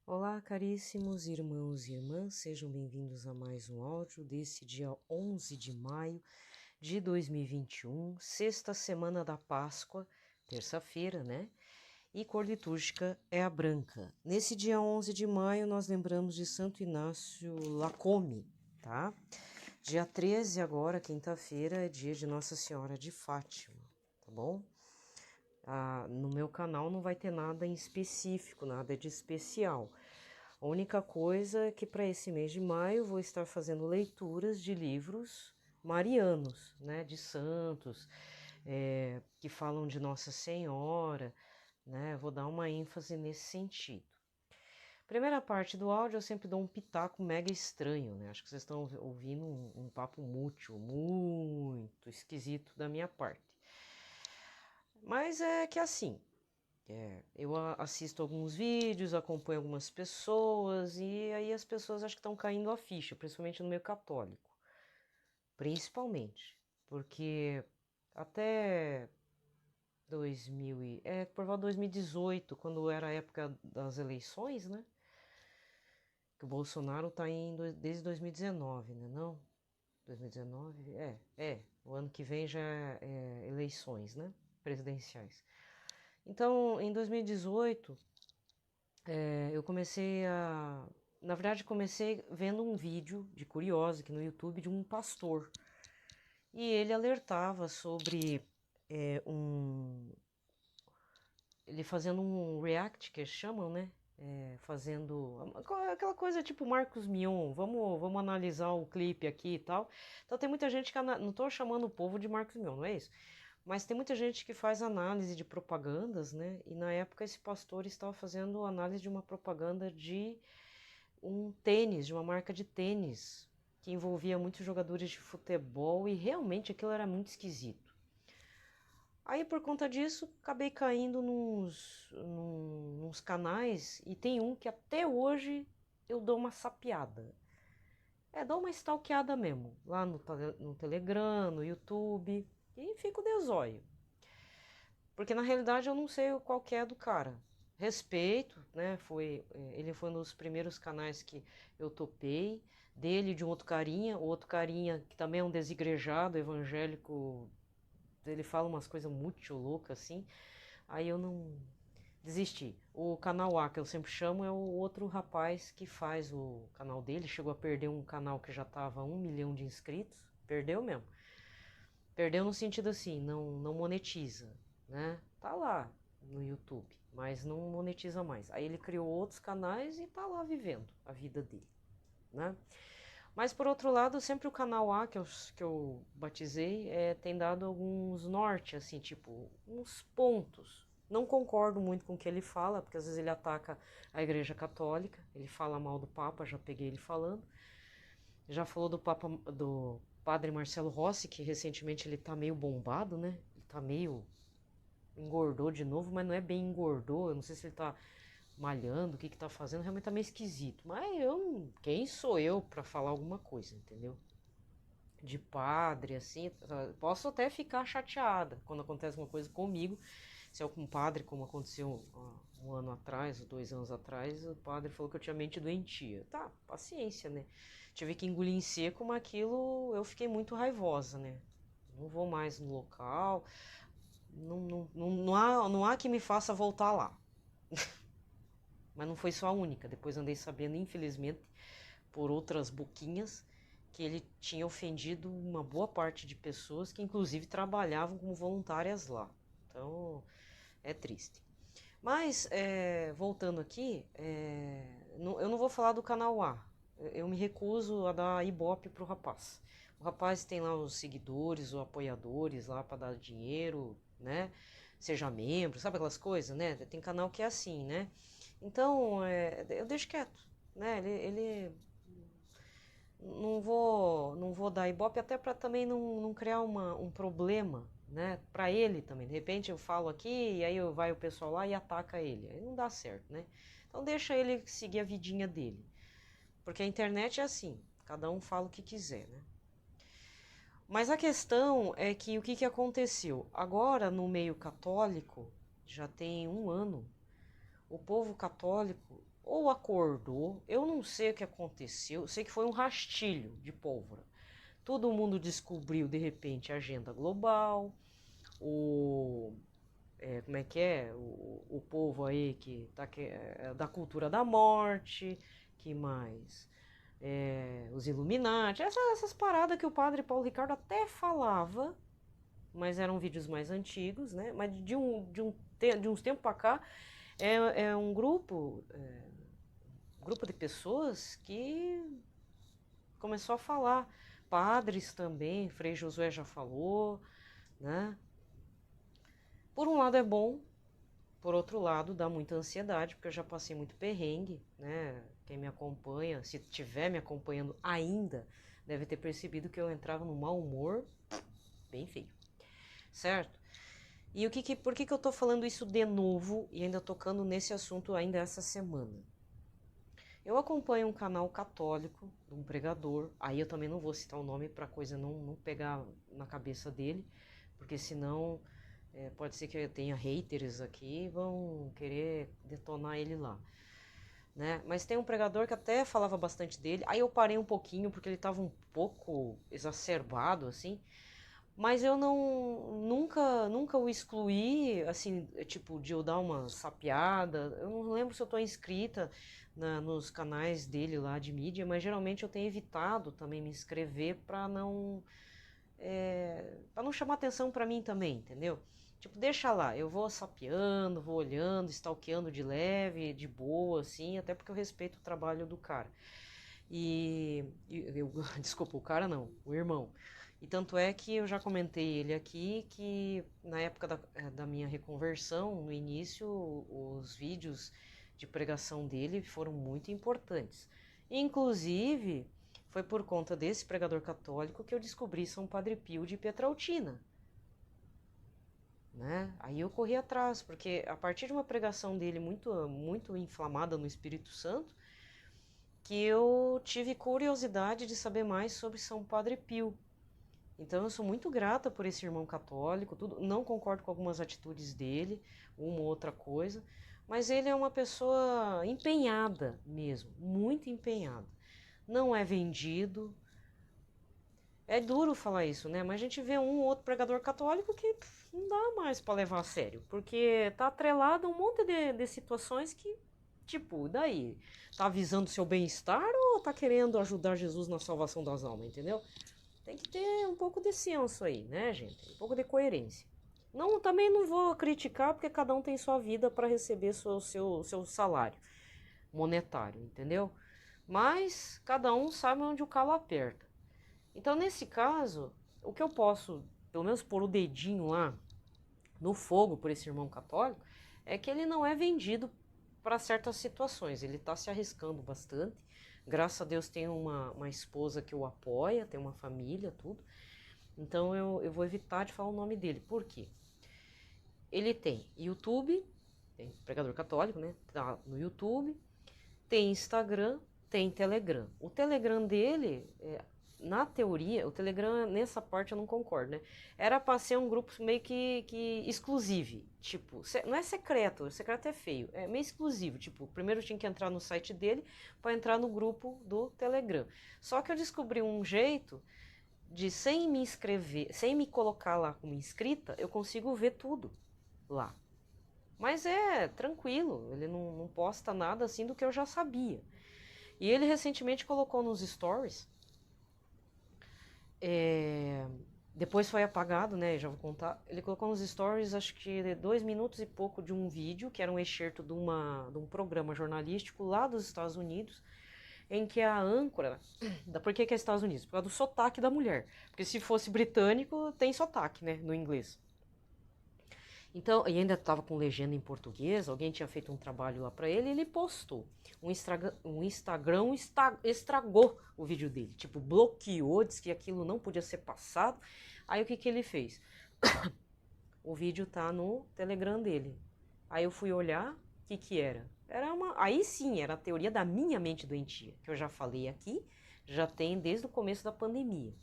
Olá, caríssimos irmãos e irmãs, sejam bem-vindos a mais um áudio desse dia 11 de maio de 2021, sexta semana da Páscoa, terça-feira, né? E cor litúrgica é a branca. Nesse dia 11 de maio, nós lembramos de Santo Inácio Lacome, tá? Dia 13 agora, quinta-feira, é dia de Nossa Senhora de Fátima, tá bom? No meu canal não vai ter nada em específico, nada de especial. A única coisa é que para esse mês de maio eu vou estar fazendo leituras de livros marianos, né, de santos, que falam de Nossa Senhora, né, vou dar uma ênfase nesse sentido. Primeira parte do áudio eu sempre dou um pitaco mega estranho, né, acho que vocês estão ouvindo um papo mútil, muito esquisito da minha parte. Mas é que assim, eu assisto alguns vídeos, acompanho algumas pessoas e aí as pessoas acho que estão caindo a ficha, principalmente no meio católico. Principalmente, porque até por volta de 2018, quando era a época das eleições, né? Que o Bolsonaro tá desde 2019, né? Não? 2019? O ano que vem já é eleições, né? Presidenciais. Então, em 2018, eu comecei a. Na verdade, comecei vendo um vídeo de curioso aqui no YouTube de um pastor. E ele alertava sobre ele fazendo um react, que eles chamam, né? Fazendo aquela coisa tipo Marcos Mion, vamos analisar o clipe aqui e tal. Então tem muita gente que. Não estou chamando o povo de Marcos Mion, não é isso? Mas tem muita gente que faz análise de propagandas, né? E na época esse pastor estava fazendo análise de uma propaganda de um tênis, de uma marca de tênis, que envolvia muitos jogadores de futebol e realmente aquilo era muito esquisito. Aí por conta disso, acabei caindo nos canais e tem um que até hoje eu dou uma sapiada. Dou uma stalkeada mesmo, lá no Telegram, no YouTube, e fico de zóio. Porque na realidade eu não sei qual que é do cara. Respeito, né? Ele foi um dos primeiros canais que eu topei. Dele e de um outro carinha que também é um desigrejado evangélico. Ele fala umas coisas muito loucas assim. Aí eu não desisti. O canal A, que eu sempre chamo, é o outro rapaz que faz o canal dele. Chegou a perder um canal que já tava 1 milhão de inscritos. Perdeu mesmo. Perdeu no sentido assim, não monetiza, né? Tá lá no YouTube, mas não monetiza mais. Aí ele criou outros canais e tá lá vivendo a vida dele, né? Mas por outro lado, sempre o canal A que eu batizei tem dado alguns norte, assim, tipo, uns pontos. Não concordo muito com o que ele fala, porque às vezes ele ataca a Igreja Católica, ele fala mal do Papa, já peguei ele falando. Já falou do padre Marcelo Rossi, que recentemente ele tá meio bombado, né? Ele tá meio. Engordou de novo, mas não é bem engordou. Eu não sei se ele tá malhando, o que que tá fazendo, realmente tá meio esquisito. Mas quem sou eu pra falar alguma coisa, entendeu? De padre, assim, posso até ficar chateada quando acontece uma coisa comigo. Se é com um padre, como aconteceu um ano atrás, ou 2 anos atrás, o padre falou que eu tinha mente doentia. Tá, paciência, né? Tive que engolir em seco, mas aquilo eu fiquei muito raivosa, né? Não vou mais no local, não há que me faça voltar lá. Mas não foi só a única. Depois andei sabendo, infelizmente, por outras boquinhas, que ele tinha ofendido uma boa parte de pessoas que, inclusive, trabalhavam como voluntárias lá. Então, é triste. Mas, voltando aqui, eu não vou falar do canal A. Eu me recuso a dar ibope pro rapaz. O rapaz tem lá os seguidores, os apoiadores lá para dar dinheiro, né? Seja membro, sabe aquelas coisas, né? Tem canal que é assim, né? Então, eu deixo quieto, né? Ele não vou dar ibope até para também não criar um problema, né? Para ele também. De repente eu falo aqui e aí vai o pessoal lá e ataca ele. Aí não dá certo, né? Então deixa ele seguir a vidinha dele. Porque a internet é assim, cada um fala o que quiser, né? Mas a questão é que o que aconteceu? Agora no meio católico, já tem um ano, o povo católico ou acordou, eu não sei o que aconteceu, sei que foi um rastilho de pólvora. Todo mundo descobriu de repente a agenda global, o como é que é? O povo aí que tá da cultura da morte, que mais? Os Illuminati, essas paradas que o padre Paulo Ricardo até falava, mas eram vídeos mais antigos, né? Mas de uns tempos para cá, é um grupo de pessoas que começou a falar. Padres também, Frei Josué já falou, né? Por um lado é bom, por outro lado dá muita ansiedade, porque eu já passei muito perrengue, né? Quem me acompanha, se estiver me acompanhando ainda, deve ter percebido que eu entrava num mau humor bem feio, certo? E por que eu tô falando isso de novo e ainda tocando nesse assunto ainda essa semana? Eu acompanho um canal católico, de um pregador, aí eu também não vou citar o nome para a coisa não pegar na cabeça dele, porque senão pode ser que eu tenha haters aqui e vão querer detonar ele lá, né? Mas tem um pregador que até falava bastante dele, aí eu parei um pouquinho porque ele estava um pouco exacerbado, assim, mas eu nunca o excluí, assim, tipo, de eu dar uma sapeada. Eu não lembro se eu tô inscrita nos canais dele lá de mídia, mas geralmente eu tenho evitado também me inscrever para não chamar atenção para mim também, entendeu? Tipo, deixa lá, eu vou sapeando, vou olhando, stalkeando de leve, de boa, assim, até porque eu respeito o trabalho do cara. Desculpa, o cara não, o irmão. E tanto é que eu já comentei ele aqui que na época da minha reconversão, no início, os vídeos de pregação dele foram muito importantes. Inclusive, foi por conta desse pregador católico que eu descobri São Padre Pio de Pietrautina, né? Aí eu corri atrás, porque a partir de uma pregação dele muito inflamada no Espírito Santo, que eu tive curiosidade de saber mais sobre São Padre Pio. Então eu sou muito grata por esse irmão católico, tudo, não concordo com algumas atitudes dele, uma ou outra coisa, mas ele é uma pessoa empenhada mesmo, muito empenhada. Não é vendido. É duro falar isso, né? Mas a gente vê um ou outro pregador católico que não dá mais para levar a sério, porque tá atrelado a um monte de situações que, tipo, daí? Tá avisando seu bem-estar ou tá querendo ajudar Jesus na salvação das almas, entendeu? Tem que ter um pouco de senso aí, né, gente? Um pouco de coerência. Não, também não vou criticar, porque cada um tem sua vida para receber seu salário monetário, entendeu? Mas cada um sabe onde o calo aperta. Então, nesse caso, o que eu posso, pelo menos pôr o dedinho lá no fogo por esse irmão católico, é que ele não é vendido para certas situações. Ele está se arriscando bastante. Graças a Deus tem uma esposa que o apoia, tem uma família, tudo. Então eu vou evitar de falar o nome dele. Por quê? Ele tem YouTube, tem pregador católico, né? Tá no YouTube, tem Instagram, tem Telegram. O Telegram dele, na teoria, o Telegram, nessa parte eu não concordo, né? Era pra ser um grupo meio que exclusivo. Tipo, não é secreto é feio. É meio exclusivo. Tipo, primeiro eu tinha que entrar no site dele para entrar no grupo do Telegram. Só que eu descobri um jeito de, sem me inscrever, sem me colocar lá como inscrita, eu consigo ver tudo lá. Mas é tranquilo, ele não posta nada assim do que eu já sabia. E ele recentemente colocou nos stories, depois foi apagado, né? Já vou contar. Ele colocou nos stories, acho que 2 minutos e pouco de um vídeo, que era um excerto de um programa jornalístico lá dos Estados Unidos, em que a âncora. Por que é Estados Unidos? Por causa do sotaque da mulher. Porque se fosse britânico, tem sotaque, né? No inglês. Então, e ainda estava com legenda em português, alguém tinha feito um trabalho lá para ele e ele postou. Um Instagram estragou o vídeo dele, tipo, bloqueou, disse que aquilo não podia ser passado. Aí o que ele fez? O vídeo tá no Telegram dele. Aí eu fui olhar, o que era? Aí sim, era a teoria da minha mente doentia, que eu já falei aqui, já tem desde o começo da pandemia.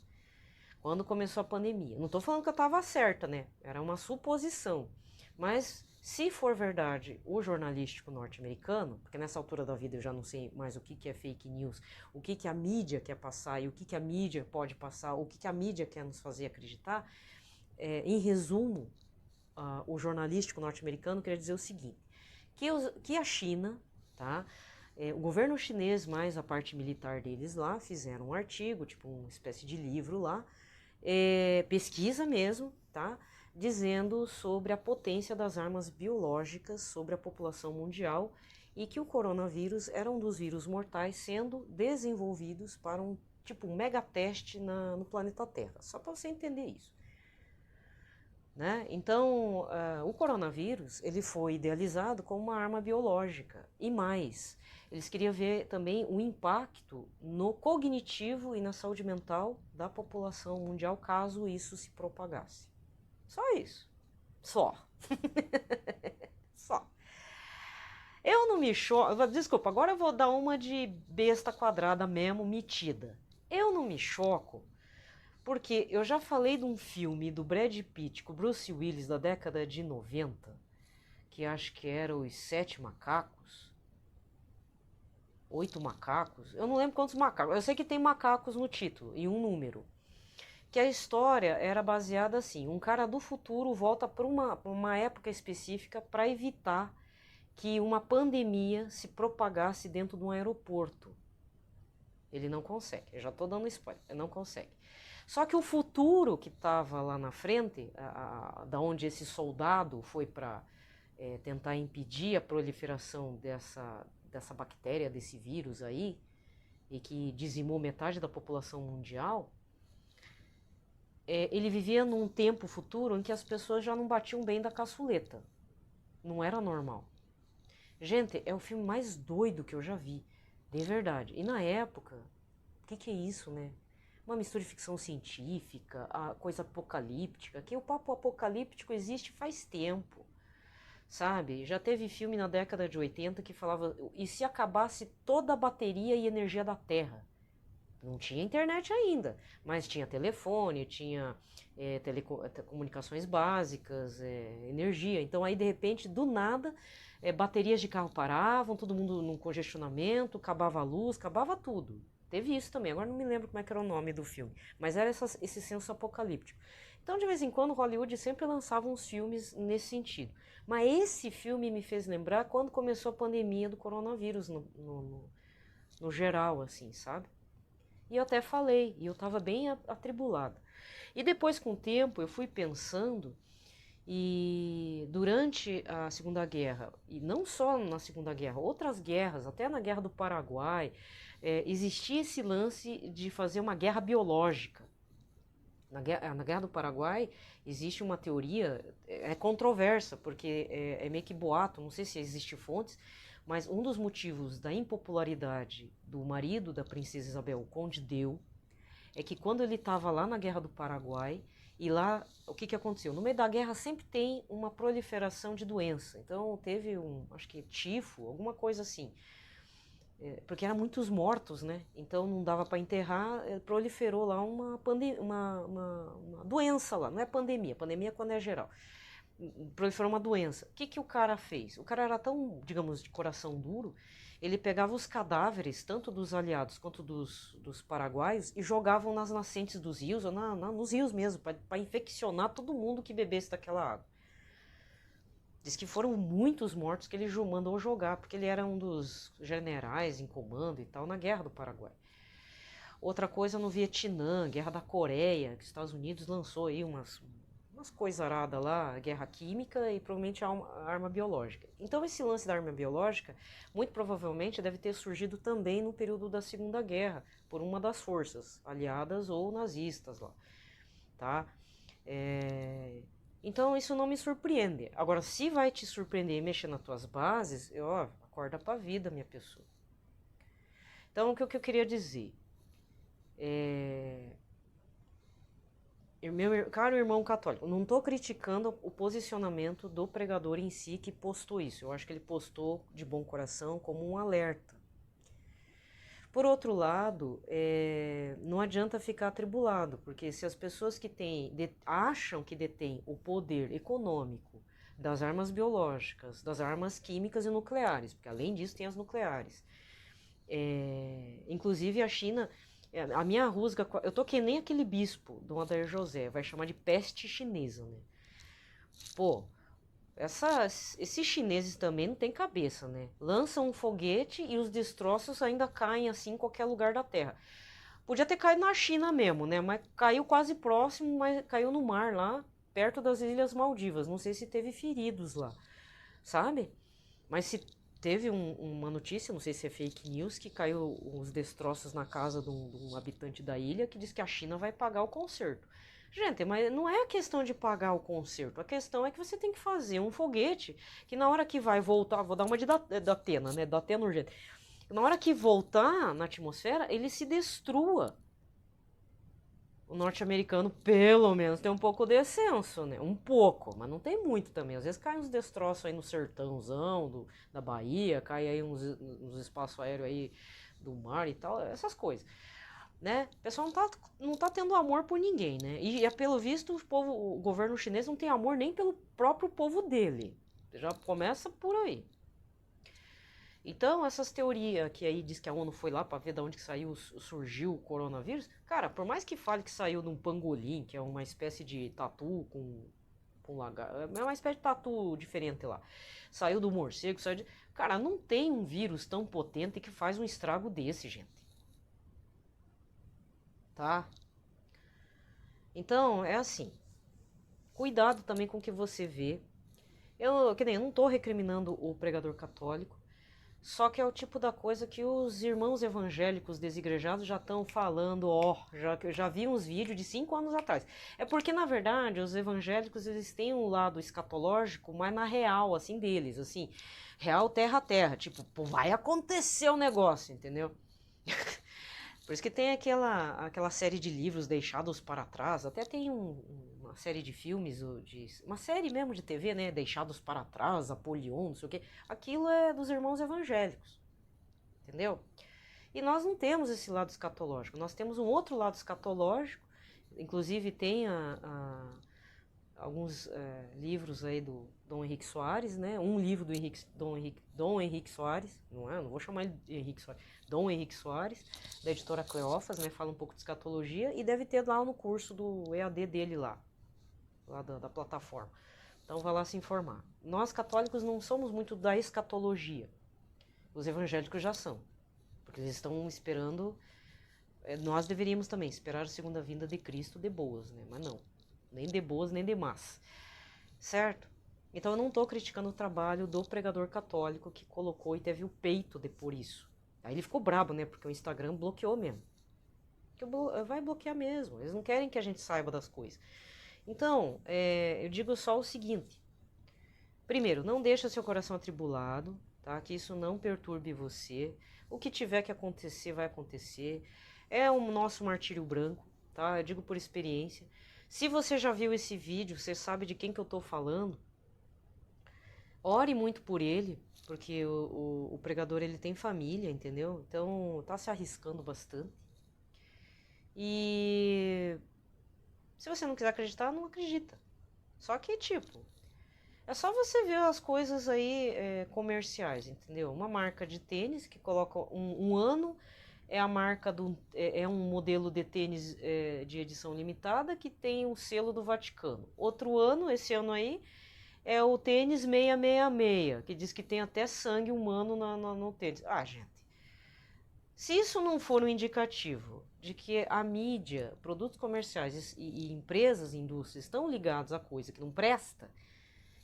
Quando começou a pandemia. Não tô falando que eu tava certa, né? Era uma suposição. Mas Se for verdade o jornalístico norte-americano, porque nessa altura da vida eu já não sei mais o que é fake news, o que a mídia quer passar e o que a mídia pode passar, o que a mídia quer nos fazer acreditar, em resumo, o jornalístico norte-americano quer dizer o seguinte, que a China, tá? O governo chinês, mais a parte militar deles lá, fizeram um artigo, tipo uma espécie de livro lá, pesquisa mesmo, tá? Dizendo sobre a potência das armas biológicas sobre a população mundial e que o coronavírus era um dos vírus mortais sendo desenvolvidos para um megateste no planeta Terra. Só para você entender isso. Né? Então, o coronavírus ele foi idealizado como uma arma biológica. E mais, eles queriam ver também o impacto no cognitivo e na saúde mental da população mundial caso isso se propagasse. Só isso. Só. Só. Eu não me choco. Desculpa, agora eu vou dar uma de besta quadrada mesmo, metida. Eu não me choco, porque eu já falei de um filme do Brad Pitt com o Bruce Willis da década de 90, que acho que era Os Sete Macacos. 8 macacos. Eu não lembro quantos macacos. Eu sei que tem macacos no título e um número. Que a história era baseada assim, um cara do futuro volta para uma época específica para evitar que uma pandemia se propagasse dentro de um aeroporto. Ele não consegue, eu já estou dando spoiler, ele não consegue. Só que o futuro que estava lá na frente, da onde esse soldado foi para tentar impedir a proliferação dessa bactéria, desse vírus aí, e que dizimou metade da população mundial, ele vivia num tempo futuro em que as pessoas já não batiam bem da caçuleta. Não era normal. Gente, é o filme mais doido que eu já vi, de verdade. E na época, o que é isso, né? Uma mistura de ficção científica, a coisa apocalíptica, que o papo apocalíptico existe faz tempo, sabe? Já teve filme na década de 80 que falava, e se acabasse toda a bateria e energia da Terra? Não tinha internet ainda, mas tinha telefone, tinha telecomunicações básicas, energia. Então aí de repente, do nada, baterias de carro paravam, todo mundo num congestionamento, acabava a luz, acabava tudo. Teve isso também, agora não me lembro como é que era o nome do filme, mas era esse senso apocalíptico. Então de vez em quando Hollywood sempre lançava uns filmes nesse sentido. Mas esse filme me fez lembrar quando começou a pandemia do coronavírus no geral, assim, sabe? E eu até falei, e eu estava bem atribulada. E depois, com o tempo, eu fui pensando, e durante a Segunda Guerra, e não só na Segunda Guerra, outras guerras, até na Guerra do Paraguai, existia esse lance de fazer uma guerra biológica. Na Guerra do Paraguai existe uma teoria, controversa, porque é meio que boato, não sei se existe fontes, mas um dos motivos da impopularidade do marido da princesa Isabel, o Conde Deu, é que quando ele estava lá na Guerra do Paraguai, e lá, o que aconteceu? No meio da guerra sempre tem uma proliferação de doença. Então teve acho que tifo, alguma coisa assim. Porque eram muitos mortos, né? Então não dava para enterrar, proliferou lá uma doença lá. Não é pandemia, pandemia é quando é geral. Proliferou uma doença. O que o cara fez? O cara era tão, digamos, de coração duro, ele pegava os cadáveres, tanto dos aliados quanto dos paraguaios, e jogavam nas nascentes dos rios, ou nos rios mesmo, para infeccionar todo mundo que bebesse daquela água. Diz que foram muitos mortos que ele mandou jogar, porque ele era um dos generais em comando e tal, na Guerra do Paraguai. Outra coisa no Vietnã, Guerra da Coreia, que os Estados Unidos lançou aí umas coisaradas lá, guerra química e provavelmente a arma biológica. Então esse lance da arma biológica, muito provavelmente deve ter surgido também no período da Segunda Guerra, por uma das forças, aliadas ou nazistas lá, tá? Então isso não me surpreende. Agora, se vai te surpreender e mexer nas tuas bases, acorda pra vida, minha pessoa. Então o que eu queria dizer? Meu caro irmão católico, não estou criticando o posicionamento do pregador em si que postou isso. Eu acho que ele postou de bom coração como um alerta. Por outro lado, não adianta ficar atribulado, porque se as pessoas que acham que detêm o poder econômico das armas biológicas, das armas químicas e nucleares, porque além disso tem as nucleares. Inclusive a China, a minha rusga, eu tô que nem aquele bispo do Adair José, vai chamar de peste chinesa, né? Pô, esses chineses também não tem cabeça, né? Lançam um foguete e os destroços ainda caem assim em qualquer lugar da Terra. Podia ter caído na China mesmo, né? Mas caiu quase próximo, mas caiu no mar lá, perto das Ilhas Maldivas. Não sei se teve feridos lá, sabe? Mas se teve uma notícia, não sei se é fake news, que caiu uns destroços na casa de um habitante da ilha que diz que a China vai pagar o conserto. Gente, mas não é a questão de pagar o conserto, a questão é que você tem que fazer um foguete que na hora que vai voltar, vou dar uma de Datena, né? Datena urgente. Na hora que voltar na atmosfera, ele se destrua. O norte-americano, pelo menos, tem um pouco de senso, né? Um pouco, mas não tem muito também. Às vezes cai uns destroços aí no sertãozão da Bahia, cai aí uns espaços aéreos aí do mar e tal, essas coisas, né? O pessoal não tá tendo amor por ninguém, né? E pelo visto, o governo chinês não tem amor nem pelo próprio povo dele. Já começa por aí. Então, essas teorias que aí diz que a ONU foi lá para ver de onde que surgiu o coronavírus, cara, por mais que fale que saiu de um pangolim, que é uma espécie de tatu com lagarto, é uma espécie de tatu diferente lá. Saiu do morcego, saiu de... Cara, não tem um vírus tão potente que faz um estrago desse, gente. Tá? Então, é assim. Cuidado também com o que você vê. Eu não tô recriminando o pregador católico. Só que é o tipo da coisa que os irmãos evangélicos desigrejados já estão falando, já vi uns vídeos de 5 anos atrás. É porque, na verdade, os evangélicos, eles têm um lado escatológico, mas na real, assim, deles, assim, real terra a terra, tipo, pô, vai acontecer o negócio, entendeu? Por isso que tem aquela série de livros deixados para trás, até tem uma série de filmes, uma série mesmo de TV, né? Deixados para trás, Apolion, não sei o quê. Aquilo é dos irmãos evangélicos, entendeu? E nós não temos esse lado escatológico, nós temos um outro lado escatológico, inclusive tem alguns livros aí do Dom Henrique Soares, né? Um livro do Dom Henrique Soares, não vou chamar ele de Henrique Soares, Dom Henrique Soares, da editora Cleófas, né? Fala um pouco de escatologia e deve ter lá no curso do EAD dele lá da plataforma. Então vai lá se informar. Nós católicos não somos muito da escatologia, os evangélicos já são, porque eles estão esperando, nós deveríamos também esperar a segunda vinda de Cristo de boas, né? Mas não. Nem de boas, nem de más. Certo? Então eu não estou criticando o trabalho do pregador católico que colocou e teve o peito de por isso. Aí ele ficou brabo, né? Porque o Instagram bloqueou mesmo. Vai bloquear mesmo. Eles não querem que a gente saiba das coisas. Então, eu digo só o seguinte. Primeiro, não deixa seu coração atribulado, tá? Que isso não perturbe você. O que tiver que acontecer, vai acontecer. É o nosso martírio branco, tá? Eu digo por experiência. Se você já viu esse vídeo, você sabe de quem que eu tô falando, ore muito por ele, porque o pregador ele tem família, entendeu? Então tá se arriscando bastante. E se você não quiser acreditar, não acredita. Só que, tipo, é só você ver as coisas aí comerciais, entendeu? Uma marca de tênis que coloca um ano... É a marca é um modelo de tênis de edição limitada que tem o selo do Vaticano. Outro ano, esse ano aí, é o tênis 666, que diz que tem até sangue humano no tênis. Ah, gente, se isso não for um indicativo de que a mídia, produtos comerciais e empresas, indústrias estão ligados a coisa que não presta,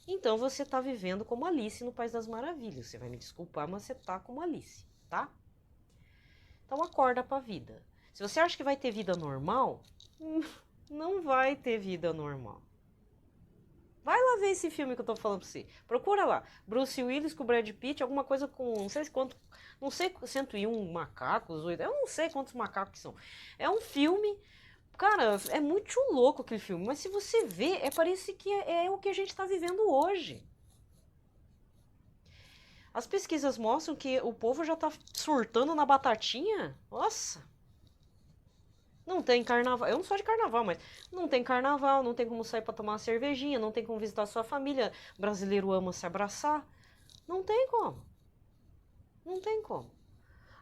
então você está vivendo como Alice no País das Maravilhas. Você vai me desculpar, mas você está como Alice, tá? Então acorda pra vida. Se você acha que vai ter vida normal, não vai ter vida normal. Vai lá ver esse filme que eu tô falando pra você. Procura lá. Bruce Willis com Brad Pitt, alguma coisa com não sei quanto, não sei, 101 macacos, eu não sei quantos macacos que são. É um filme, cara, é muito louco aquele filme, mas se você vê, parece que é o que a gente tá vivendo hoje. As pesquisas mostram que o povo já tá surtando na batatinha. Nossa! Não tem carnaval. Eu não sou de carnaval, mas não tem carnaval, não tem como sair pra tomar uma cervejinha, não tem como visitar sua família. Brasileiro ama se abraçar. Não tem como. Não tem como.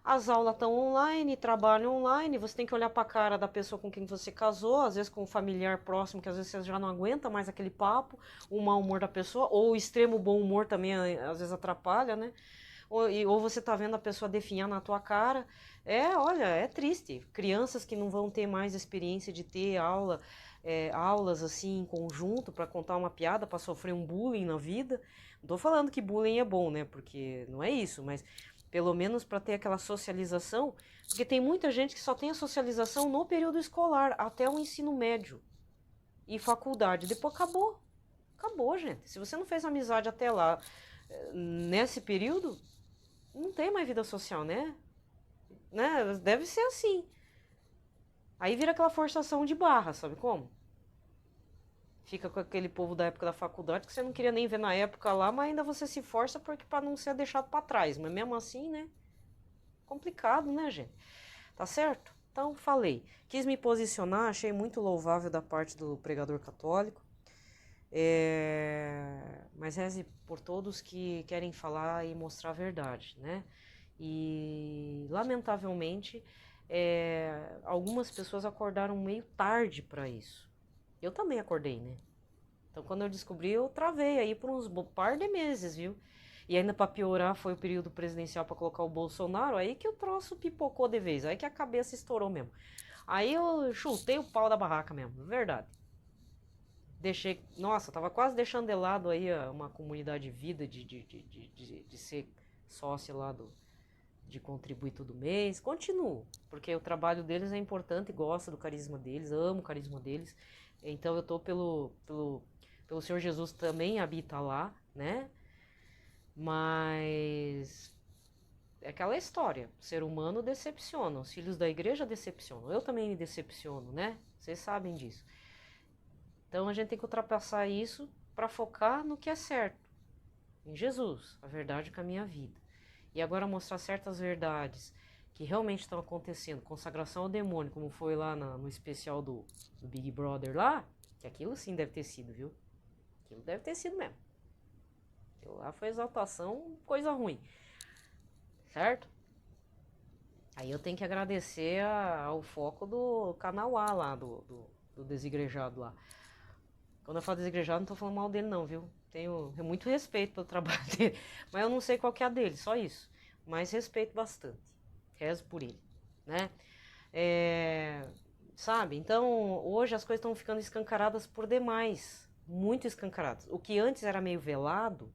As aulas estão online, trabalho online, você tem que olhar pra cara da pessoa com quem você casou, às vezes com um familiar próximo, que às vezes você já não aguenta mais aquele papo, o mau humor da pessoa, ou o extremo bom humor também às vezes atrapalha, né? Ou você tá vendo a pessoa definhar na tua cara. Olha, é triste. Crianças que não vão ter mais experiência de ter aulas assim em conjunto para contar uma piada, para sofrer um bullying na vida. Não tô falando que bullying é bom, né? Porque não é isso, mas pelo menos para ter aquela socialização, porque tem muita gente que só tem a socialização no período escolar, até o ensino médio e faculdade. Depois acabou. Acabou, gente. Se você não fez amizade até lá, nesse período, não tem mais vida social, né? Deve ser assim. Aí vira aquela forçação de barra, sabe como? Fica com aquele povo da época da faculdade que você não queria nem ver na época lá, mas ainda você se força porque para não ser deixado para trás. Mas mesmo assim, né? Complicado, né, gente? Tá certo? Então, falei. Quis me posicionar, achei muito louvável da parte do pregador católico. Mas reze por todos que querem falar e mostrar a verdade, né? E, lamentavelmente, algumas pessoas acordaram meio tarde para isso. Eu também acordei, né? Então, quando eu descobri, eu travei aí por uns par de meses, viu? E ainda para piorar, foi o período presidencial para colocar o Bolsonaro, aí que o troço pipocou de vez, aí que a cabeça estourou mesmo. Aí eu chutei o pau da barraca mesmo, verdade. Deixei, nossa, tava quase deixando de lado aí uma comunidade vida de ser sócia lá de contribuir todo mês. Continuo, porque o trabalho deles é importante, gosto do carisma deles, amo o carisma deles. Então eu tô pelo Senhor Jesus também habita lá, né? Mas é aquela história, o ser humano decepciona, os filhos da igreja decepcionam, eu também me decepciono, né? Vocês sabem disso. Então a gente tem que ultrapassar isso para focar no que é certo, em Jesus, a verdade com a minha vida. E agora mostrar certas verdades que realmente estão acontecendo, consagração ao demônio, como foi lá no especial do Big Brother lá, que aquilo sim deve ter sido, viu? Aquilo deve ter sido mesmo. Aquilo lá foi exaltação, coisa ruim, certo? Aí eu tenho que agradecer ao foco do canal A lá, do desigrejado lá. Quando eu falo desigrejado, não tô falando mal dele não, viu? Tenho muito respeito pelo trabalho dele, mas eu não sei qual que é a dele, só isso. Mas respeito bastante, rezo por ele, né? Sabe, então hoje as coisas estão ficando escancaradas por demais, muito escancaradas. O que antes era meio velado,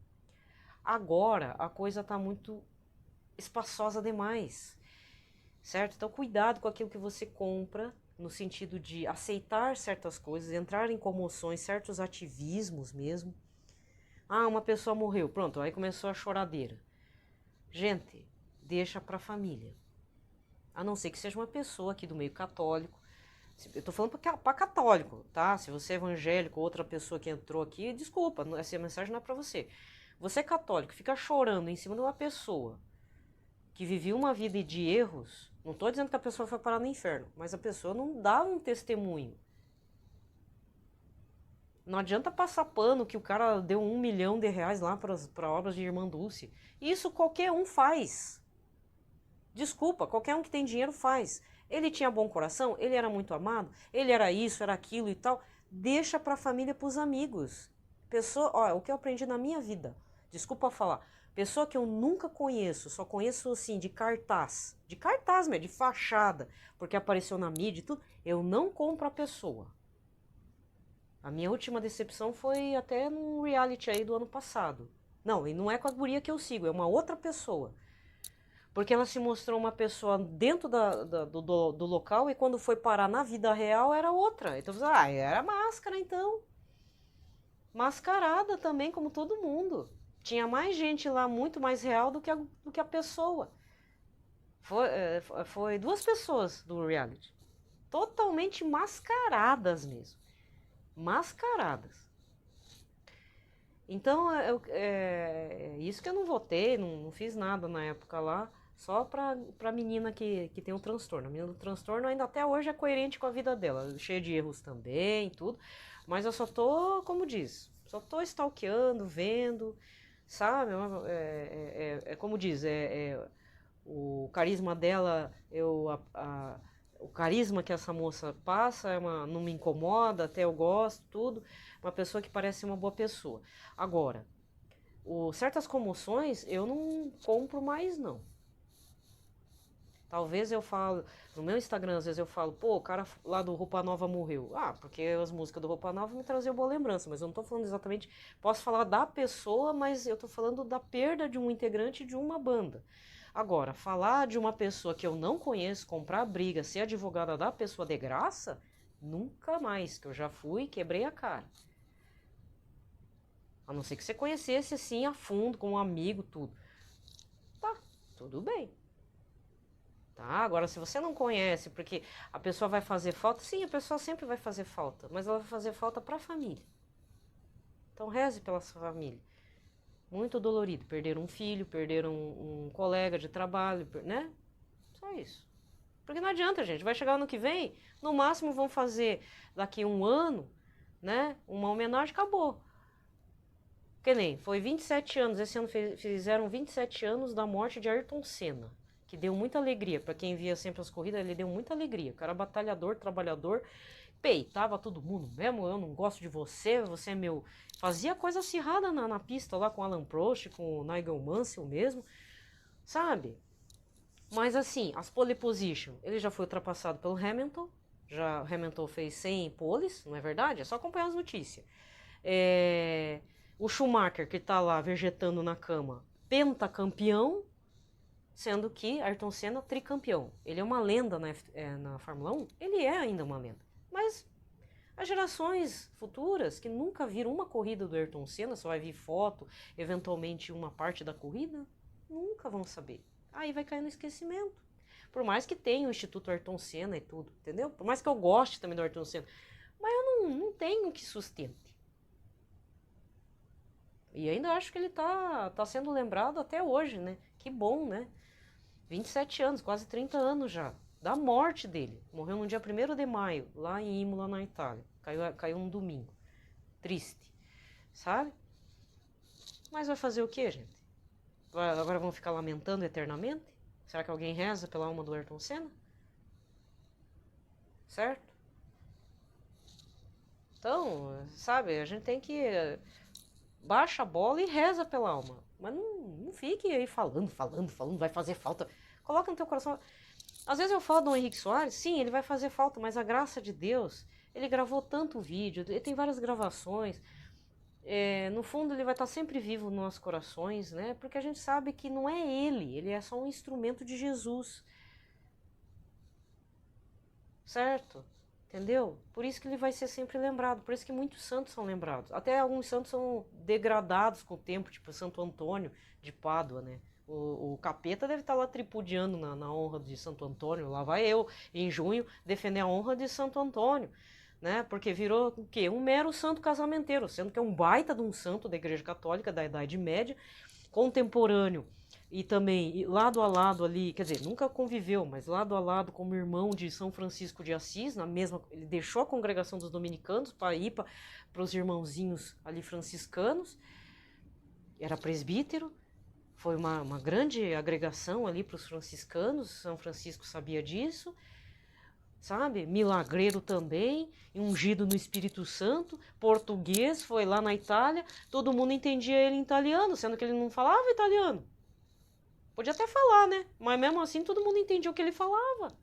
agora a coisa tá muito espaçosa demais, certo? Então cuidado com aquilo que você compra, no sentido de aceitar certas coisas, entrar em comoções, certos ativismos mesmo. Ah, uma pessoa morreu, pronto, aí começou a choradeira. Gente, deixa pra família. A não ser que seja uma pessoa aqui do meio católico. Eu tô falando pra católico, tá? Se você é evangélico, outra pessoa que entrou aqui, desculpa, essa mensagem não é pra você. Você é católico, fica chorando em cima de uma pessoa que vivia uma vida de erros. Não estou dizendo que a pessoa foi parar no inferno, mas a pessoa não dá um testemunho. Não adianta passar pano que o cara deu R$1 milhão lá para obras de Irmã Dulce. Isso qualquer um faz. Desculpa, qualquer um que tem dinheiro faz. Ele tinha bom coração, ele era muito amado, ele era isso, era aquilo e tal. Deixa para a família, para os amigos. O que eu aprendi na minha vida, desculpa falar, pessoa que eu nunca conheço, só conheço assim de cartaz mesmo, de fachada, porque apareceu na mídia e tudo, eu não compro a pessoa. A minha última decepção foi até num reality aí do ano passado. Não, e não é com a guria que eu sigo, é uma outra pessoa. Porque ela se mostrou uma pessoa dentro do local e quando foi parar na vida real era outra. Então, era máscara então. Mascarada também, como todo mundo. Tinha mais gente lá, muito mais real do que a pessoa. Foi 2 pessoas do reality. Totalmente mascaradas mesmo. Mascaradas. Então, isso que eu não votei, não fiz nada na época lá. Só pra menina que tem um transtorno. A menina do transtorno ainda até hoje é coerente com a vida dela, cheia de erros também, tudo. Mas eu só tô, como diz, só tô stalkeando, vendo, sabe? É como diz, o carisma dela, o carisma que essa moça passa não me incomoda, até eu gosto, tudo. Uma pessoa que parece ser uma boa pessoa. Agora, certas comoções eu não compro mais, não. Talvez eu falo, no meu Instagram, às vezes eu falo, pô, o cara lá do Roupa Nova morreu. Ah, porque as músicas do Roupa Nova me traziam boa lembrança, mas eu não tô falando exatamente, posso falar da pessoa, mas eu tô falando da perda de um integrante de uma banda. Agora, falar de uma pessoa que eu não conheço, comprar briga, ser advogada da pessoa de graça, nunca mais, que eu já fui e quebrei a cara. A não ser que você conhecesse assim a fundo, como um amigo, tudo. Tá, tudo bem. Tá? Agora, se você não conhece, porque a pessoa vai fazer falta, sim, a pessoa sempre vai fazer falta, mas ela vai fazer falta para a família. Então, reze pela sua família. Muito dolorido, perder um filho, perder um colega de trabalho, né? Só isso. Porque não adianta, gente, vai chegar ano que vem, no máximo vão fazer daqui um ano, né? Uma homenagem, acabou. Que nem, foi 27 anos, esse ano fizeram 27 anos da morte de Ayrton Senna. Que deu muita alegria. Para quem via sempre as corridas, ele deu muita alegria. O cara batalhador, trabalhador, peitava todo mundo mesmo. Eu não gosto de você, você é meu. Fazia coisa acirrada na pista lá com o Alan Prost, com o Nigel Mansell mesmo, sabe? Mas assim, as pole position, ele já foi ultrapassado pelo Hamilton. Já o Hamilton fez 100 poles, não é verdade? É só acompanhar as notícias. O Schumacher, que tá lá vegetando na cama, pentacampeão. Sendo que Ayrton Senna tricampeão. Ele é uma lenda na Fórmula 1, ele é ainda uma lenda. Mas as gerações futuras que nunca viram uma corrida do Ayrton Senna, só vai vir foto, eventualmente uma parte da corrida, nunca vão saber. Aí vai cair no esquecimento. Por mais que tenha o Instituto Ayrton Senna e tudo, entendeu? Por mais que eu goste também do Ayrton Senna. Mas eu não tenho que sustente. E ainda acho que ele tá sendo lembrado até hoje, né? Que bom, né? 27 anos, quase 30 anos já, da morte dele. Morreu no dia 1º de maio, lá em Imola, na Itália. Caiu um domingo. Triste, sabe? Mas vai fazer o quê, gente? Agora vão ficar lamentando eternamente? Será que alguém reza pela alma do Ayrton Senna? Certo? Então, sabe, a gente tem que... Baixa a bola e reza pela alma. Mas não fique aí falando, vai fazer falta. Coloca no teu coração. Às vezes eu falo do Henrique Soares, sim, ele vai fazer falta, mas a graça de Deus, ele gravou tanto vídeo, ele tem várias gravações. No fundo, ele vai estar sempre vivo nos nossos corações, né? Porque a gente sabe que não é ele é só um instrumento de Jesus. Certo? Entendeu? Por isso que ele vai ser sempre lembrado, por isso que muitos santos são lembrados. Até alguns santos são degradados com o tempo, tipo Santo Antônio de Pádua, né? O capeta deve estar lá tripudiando na honra de Santo Antônio. Lá vai eu, em junho, defender a honra de Santo Antônio, né? Porque virou o quê? Um mero santo casamenteiro, sendo que é um baita de um santo da Igreja Católica da Idade Média, contemporâneo. E também lado a lado ali, quer dizer, nunca conviveu, mas lado a lado como irmão de São Francisco de Assis, ele deixou a congregação dos dominicanos para ir para os irmãozinhos ali franciscanos, era presbítero, foi uma grande agregação ali para os franciscanos, São Francisco sabia disso, sabe? Milagreiro também, ungido no Espírito Santo, português, foi lá na Itália, todo mundo entendia ele em italiano, sendo que ele não falava italiano. Podia até falar, né? Mas mesmo assim todo mundo entendia o que ele falava.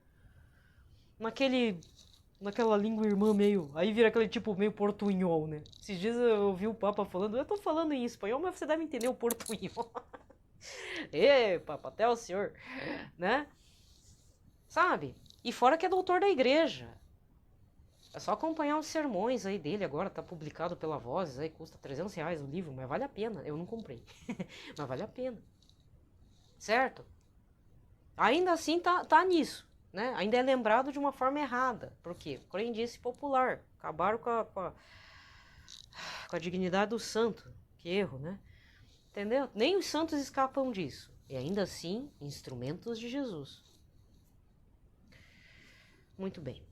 Naquela língua irmã meio... Aí vira aquele tipo meio portunhol, né? Esses dias eu ouvi o Papa falando, eu tô falando em espanhol, mas você deve entender o portunhol. Ê, Papa, até o senhor, né? Sabe? E fora que é doutor da igreja. É só acompanhar os sermões aí dele agora, tá publicado pela Vozes, aí custa R$300 o livro, mas vale a pena. Eu não comprei, mas vale a pena. Certo? Ainda assim tá nisso, né? Ainda é lembrado de uma forma errada. Por quê? Crendice popular. Acabaram com a dignidade do santo. Que erro, né? Entendeu? Nem os santos escapam disso. E ainda assim, instrumentos de Jesus. Muito bem.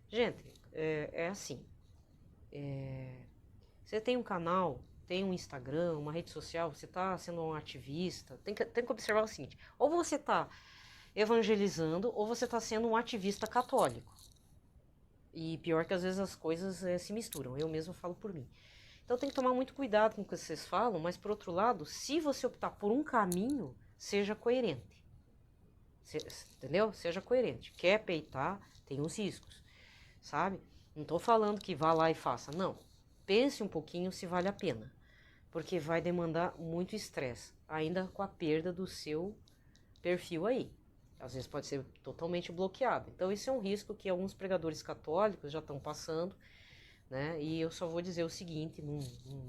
Gente, é assim. Você tem um canal, tem um Instagram, uma rede social, você está sendo um ativista, tem que observar o seguinte: ou você está evangelizando, ou você está sendo um ativista católico. E pior que às vezes as coisas se misturam, eu mesmo falo por mim. Então tem que tomar muito cuidado com o que vocês falam, mas por outro lado, se você optar por um caminho, seja coerente. Entendeu? Seja coerente. Quer peitar, tem uns riscos, sabe? Não tô falando que vá lá e faça, não. Pense um pouquinho se vale a pena, porque vai demandar muito estresse, ainda com a perda do seu perfil aí. Às vezes pode ser totalmente bloqueado. Então isso é um risco que alguns pregadores católicos já estão passando, né? E eu só vou dizer o seguinte,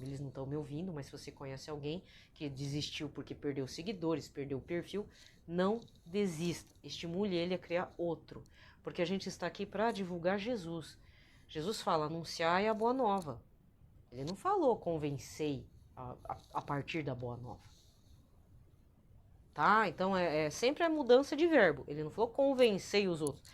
eles não estão me ouvindo, mas se você conhece alguém que desistiu porque perdeu seguidores, perdeu o perfil, não desista. Estimule ele a criar outro, porque a gente está aqui para divulgar Jesus. Jesus fala, anunciai a boa nova. Ele não falou convencei a partir da boa nova. Tá? Então sempre a mudança de verbo. Ele não falou convencei os outros,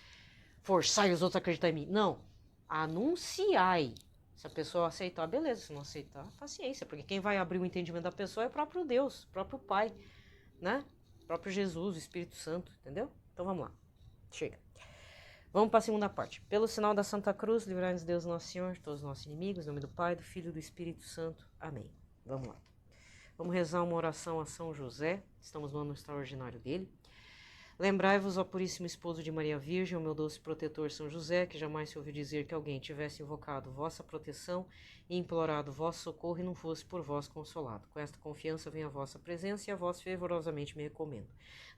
forçai os outros a acreditar em mim. Não. Anunciai. Se a pessoa aceitar, beleza. Se não aceitar, paciência. Porque quem vai abrir o entendimento da pessoa é o próprio Deus, o próprio Pai, né? O próprio Jesus, o Espírito Santo, entendeu? Então vamos lá. Chega. Vamos para a segunda parte. Pelo sinal da Santa Cruz, livrai-nos Deus Nosso Senhor, de todos os nossos inimigos, em nome do Pai, do Filho e do Espírito Santo. Amém. Vamos lá. Vamos rezar uma oração a São José. Estamos no ano extraordinário dele. Lembrai-vos, ó Puríssimo Esposo de Maria Virgem, o meu doce protetor São José, que jamais se ouviu dizer que alguém tivesse invocado vossa proteção e implorado vosso socorro e não fosse por vós consolado. Com esta confiança venho à vossa presença e a vós fervorosamente me recomendo.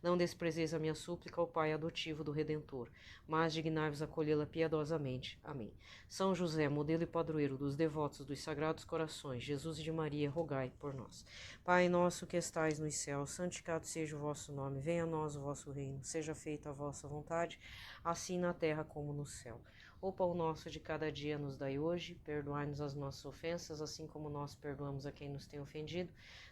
Não desprezeis a minha súplica, ó Pai adotivo do Redentor, mas dignai-vos acolhê-la piedosamente. Amém. São José, modelo e padroeiro dos devotos dos Sagrados Corações, Jesus e de Maria, rogai por nós. Pai nosso que estais nos céus, santificado seja o vosso nome, venha a nós o vosso reino, seja feita a vossa vontade, assim na terra como no céu. O pão nosso de cada dia nos dai hoje, perdoai-nos as nossas ofensas, assim como nós perdoamos a quem nos tem ofendido.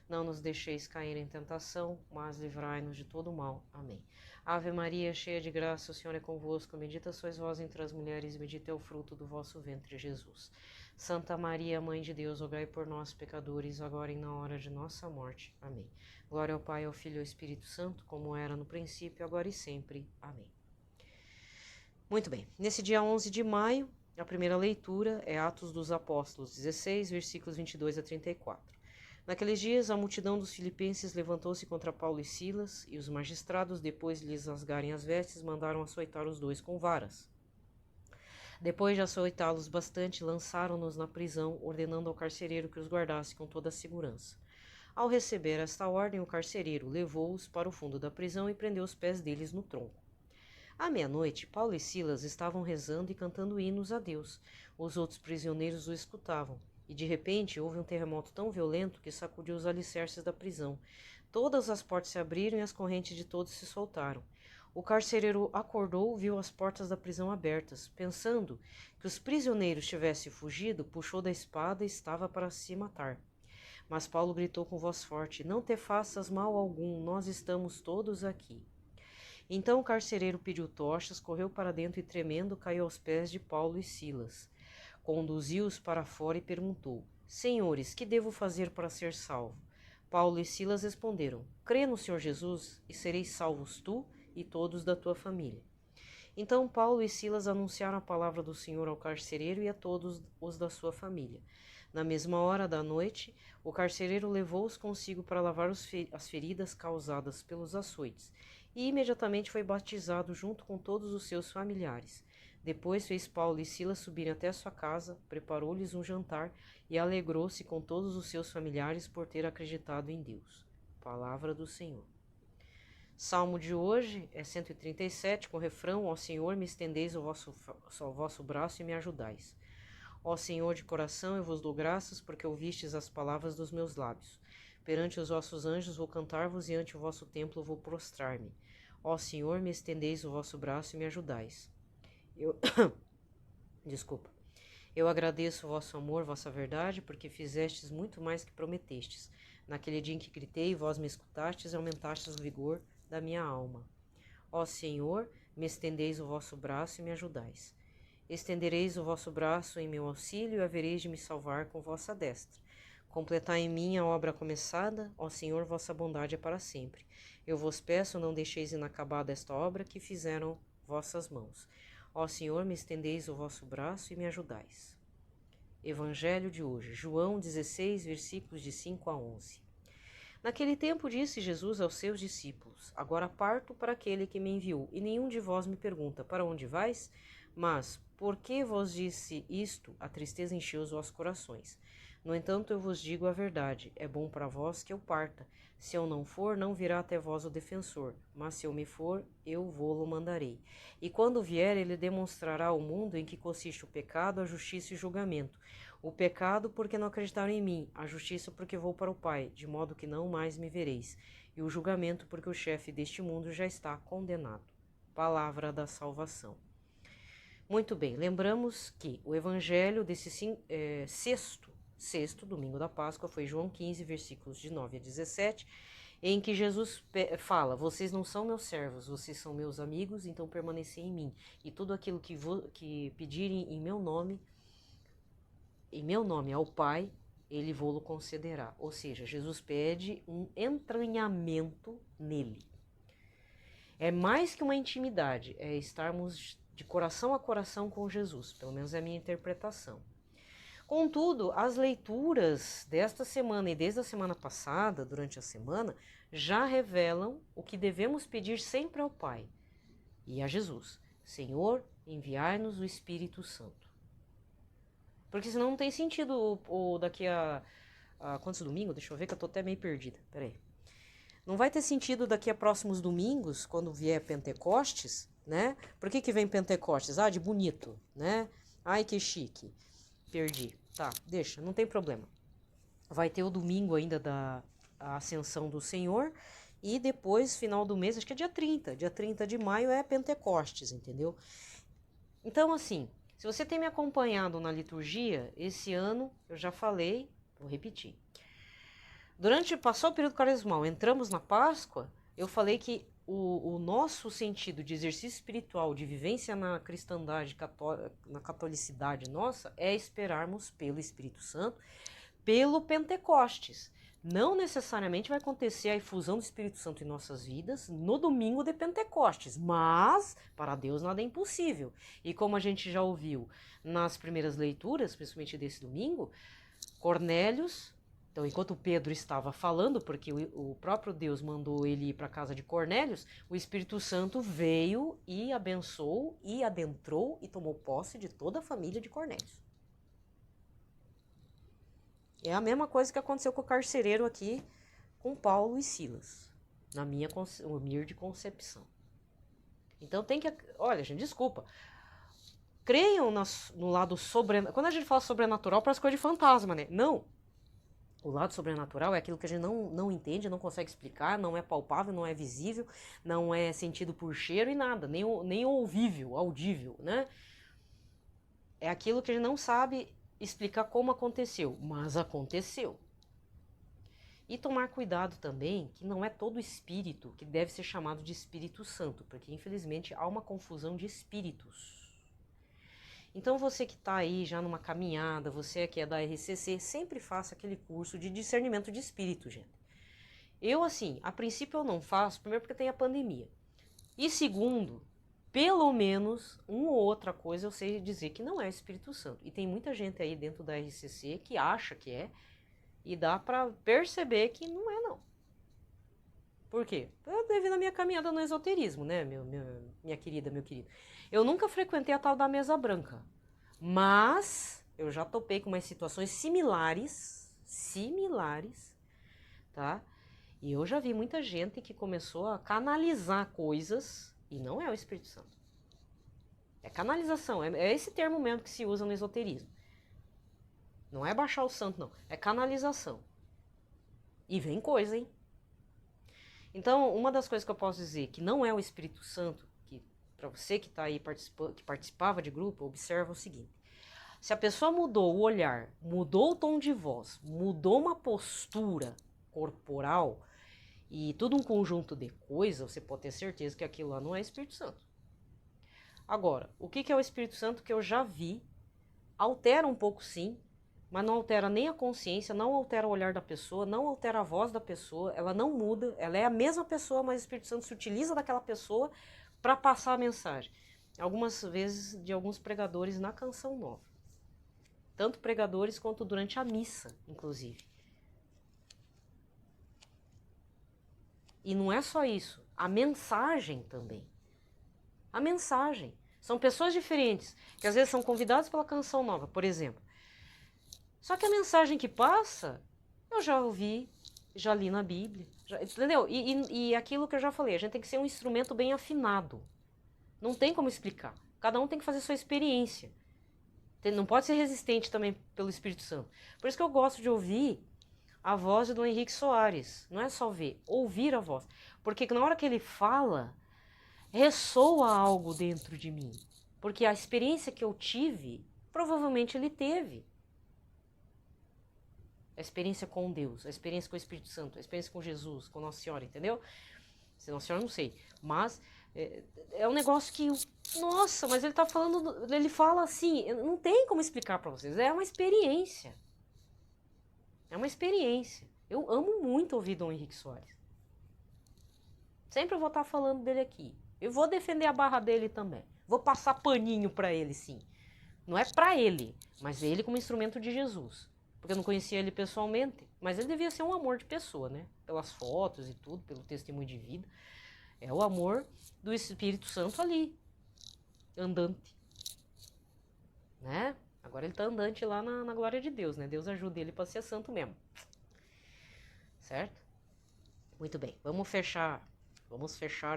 Não nos deixeis cair em tentação, mas livrai-nos de todo o mal. Amém. Ave Maria, cheia de graça, o Senhor é convosco, bendita sois vós entre as mulheres, e bendito é o fruto do vosso ventre, Jesus. Santa Maria, Mãe de Deus, rogai por nós, pecadores, agora e na hora de nossa morte. Amém. Glória ao Pai, ao Filho e ao Espírito Santo, como era no princípio, agora e sempre. Amém. Muito bem. Nesse dia 11 de maio, a primeira leitura é Atos dos Apóstolos 16, versículos 22 a 34. Naqueles dias, a multidão dos filipenses levantou-se contra Paulo e Silas, e os magistrados, depois de lhes rasgarem as vestes, mandaram açoitar os dois com varas. Depois de açoitá-los bastante, lançaram-nos na prisão, ordenando ao carcereiro que os guardasse com toda a segurança. Ao receber esta ordem, o carcereiro levou-os para o fundo da prisão e prendeu os pés deles no tronco. À meia-noite, Paulo e Silas estavam rezando e cantando hinos a Deus. Os outros prisioneiros o escutavam. E de repente houve um terremoto tão violento que sacudiu os alicerces da prisão. Todas as portas se abriram e as correntes de todos se soltaram. O carcereiro acordou, viu as portas da prisão abertas. Pensando que os prisioneiros tivessem fugido, puxou da espada e estava para se matar. Mas Paulo gritou com voz forte: Não te faças mal algum, nós estamos todos aqui. Então o carcereiro pediu tochas, correu para dentro e, tremendo, caiu aos pés de Paulo e Silas. Conduziu-os para fora e perguntou: Senhores, que devo fazer para ser salvo? Paulo e Silas responderam: Crê no Senhor Jesus e sereis salvos tu e todos da tua família. Então Paulo e Silas anunciaram a palavra do Senhor ao carcereiro e a todos os da sua família. Na mesma hora da noite, o carcereiro levou-os consigo para lavar as feridas causadas pelos açoites, e imediatamente foi batizado junto com todos os seus familiares. Depois fez Paulo e Silas subirem até a sua casa, preparou-lhes um jantar e alegrou-se com todos os seus familiares por ter acreditado em Deus. Palavra do Senhor. Salmo de hoje é 137, com o refrão: Ó Senhor, me estendeis o vosso braço e me ajudais. Ó Senhor, de coração eu vos dou graças, porque ouvistes as palavras dos meus lábios. Perante os vossos anjos vou cantar-vos, e ante o vosso templo vou prostrar-me. Ó Senhor, me estendeis o vosso braço e me ajudais. Desculpa. Eu agradeço o vosso amor, vossa verdade, porque fizestes muito mais que prometestes. Naquele dia em que gritei, vós me escutastes e aumentastes o vigor da minha alma. Ó Senhor, me estendeis o vosso braço e me ajudais. Estendereis o vosso braço em meu auxílio e havereis de me salvar com vossa destra. Completai em mim a obra começada, ó Senhor, vossa bondade é para sempre. Eu vos peço, não deixeis inacabada esta obra que fizeram vossas mãos. Ó Senhor, me estendeis o vosso braço e me ajudais. Evangelho de hoje, João 16, versículos de 5 a 11. Naquele tempo disse Jesus aos seus discípulos: Agora parto para aquele que me enviou, e nenhum de vós me pergunta: Para onde vais? Mas, por que vos disse isto? A tristeza encheu os vossos corações. No entanto, eu vos digo a verdade: é bom para vós que eu parta. Se eu não for, não virá até vós o defensor, mas se eu me for, eu vô-lo mandarei. E quando vier, ele demonstrará ao mundo em que consiste o pecado, a justiça e o julgamento. O pecado, porque não acreditaram em mim, a justiça, porque vou para o Pai, de modo que não mais me vereis, e o julgamento, porque o chefe deste mundo já está condenado. Palavra da salvação. Muito bem, lembramos que o evangelho desse sexto domingo da Páscoa foi João 15, versículos de 9 a 17, em que Jesus fala: vocês não são meus servos, vocês são meus amigos, então permanecei em mim, e tudo aquilo que pedirem em meu nome ao Pai, ele vô-lo concederá. Ou seja, Jesus pede um entranhamento nele. É mais que uma intimidade, é estarmos de coração a coração com Jesus, pelo menos é a minha interpretação. Contudo, as leituras desta semana e desde a semana passada, durante a semana, já revelam o que devemos pedir sempre ao Pai e a Jesus: Senhor, enviai-nos o Espírito Santo. Porque senão não tem sentido daqui a quantos domingos? Deixa eu ver que eu tô até meio perdida. Peraí. Não vai ter sentido daqui a próximos domingos, quando vier Pentecostes, né? Por que vem Pentecostes? Ah, de bonito, né? Ai, que chique. Perdi. Tá, deixa, não tem problema. Vai ter o domingo ainda da Ascensão do Senhor e depois, final do mês, acho que é dia 30. Dia 30 de maio é Pentecostes, entendeu? Então, assim, se você tem me acompanhado na liturgia, esse ano, eu já falei, vou repetir. Passou o período quaresmal, entramos na Páscoa, eu falei que o nosso sentido de exercício espiritual, de vivência na cristandade, na catolicidade nossa, é esperarmos pelo Espírito Santo, pelo Pentecostes. Não necessariamente vai acontecer a efusão do Espírito Santo em nossas vidas no domingo de Pentecostes, mas para Deus nada é impossível. E como a gente já ouviu nas primeiras leituras, principalmente desse domingo, Cornélios, então enquanto Pedro estava falando, porque o próprio Deus mandou ele ir para a casa de Cornélios, o Espírito Santo veio e abençoou e adentrou e tomou posse de toda a família de Cornélios. É a mesma coisa que aconteceu com o carcereiro aqui, com Paulo e Silas, na minha humilde concepção. Então tem que... Olha, gente, desculpa. Creiam no lado sobrenatural. Quando a gente fala sobrenatural, parece coisa de fantasma, né? Não. O lado sobrenatural é aquilo que a gente não entende, não consegue explicar, não é palpável, não é visível, não é sentido por cheiro e nada, nem ouvível, audível, né? É aquilo que a gente não sabe explicar como aconteceu, mas aconteceu. E tomar cuidado também que não é todo espírito que deve ser chamado de Espírito Santo, porque infelizmente há uma confusão de espíritos. Então você que está aí já numa caminhada, você que é da RCC, sempre faça aquele curso de discernimento de espírito, gente. Eu, assim, a princípio eu não faço, primeiro porque tem a pandemia. E segundo, pelo menos uma ou outra coisa eu sei dizer que não é Espírito Santo. E tem muita gente aí dentro da RCC que acha que é, e dá para perceber que não é, não. Por quê? Devido à minha caminhada no esoterismo, né, minha querida, meu querido. Eu nunca frequentei a tal da mesa branca, mas eu já topei com umas situações similares, tá? E eu já vi muita gente que começou a canalizar coisas e não é o Espírito Santo. É canalização, é esse termo mesmo que se usa no esoterismo. Não é baixar o santo, não. É canalização. E vem coisa, hein? Então, uma das coisas que eu posso dizer que não é o Espírito Santo, que para você que está aí que participava de grupo, observa o seguinte: se a pessoa mudou o olhar, mudou o tom de voz, mudou uma postura corporal e tudo um conjunto de coisas, você pode ter certeza que aquilo lá não é Espírito Santo. Agora, o que é o Espírito Santo que eu já vi? Altera um pouco sim, mas não altera nem a consciência, não altera o olhar da pessoa, não altera a voz da pessoa, ela não muda, ela é a mesma pessoa, mas o Espírito Santo se utiliza daquela pessoa para passar a mensagem. Algumas vezes de alguns pregadores na Canção Nova. Tanto pregadores quanto durante a missa, inclusive. E não é só isso, a mensagem também. A mensagem. São pessoas diferentes, que às vezes são convidadas pela Canção Nova, por exemplo. Só que a mensagem que passa, eu já ouvi, já li na Bíblia, entendeu? E aquilo que eu já falei, a gente tem que ser um instrumento bem afinado. Não tem como explicar. Cada um tem que fazer sua experiência. Não pode ser resistente também pelo Espírito Santo. Por isso que eu gosto de ouvir a voz do Henrique Soares. Não é só ver, ouvir a voz. Porque na hora que ele fala, ressoa algo dentro de mim. Porque a experiência que eu tive, provavelmente ele teve. A experiência com Deus, a experiência com o Espírito Santo, a experiência com Jesus, com Nossa Senhora, entendeu? Se Nossa Senhora, não sei. Mas é um negócio que, nossa, mas ele tá falando, ele fala assim, não tem como explicar para vocês, é uma experiência. É uma experiência. Eu amo muito ouvir Dom Henrique Soares. Sempre eu vou estar falando dele aqui. Eu vou defender a barra dele também. Vou passar paninho para ele, sim. Não é para ele, mas ele como instrumento de Jesus. Porque eu não conhecia ele pessoalmente, mas ele devia ser um amor de pessoa, né? Pelas fotos e tudo, pelo testemunho de vida. É o amor do Espírito Santo ali, andante, né? Agora ele tá andante lá na glória de Deus, né? Deus ajuda ele para ser santo mesmo. Certo? Muito bem, vamos fechar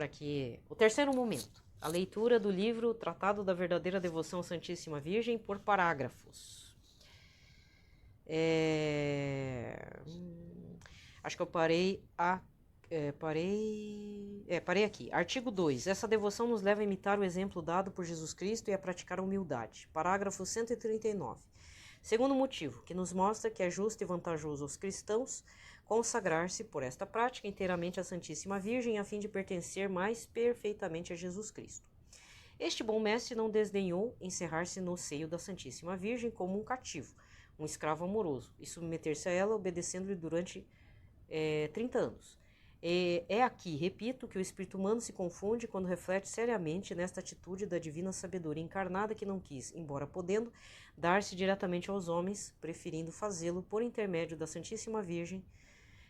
aqui o terceiro momento. A leitura do livro Tratado da Verdadeira Devoção à Santíssima Virgem por parágrafos. Acho que eu parei aqui. Artigo 2. Essa devoção nos leva a imitar o exemplo dado por Jesus Cristo e a praticar a humildade. Parágrafo 139. Segundo motivo, que nos mostra que é justo e vantajoso aos cristãos consagrar-se por esta prática inteiramente à Santíssima Virgem a fim de pertencer mais perfeitamente a Jesus Cristo. Este bom mestre não desdenhou encerrar-se no seio da Santíssima Virgem como um cativo, um escravo amoroso, e submeter-se a ela obedecendo-lhe durante 30 anos. É aqui, repito, que o espírito humano se confunde quando reflete seriamente nesta atitude da divina sabedoria encarnada que não quis, embora podendo, dar-se diretamente aos homens, preferindo fazê-lo por intermédio da Santíssima Virgem,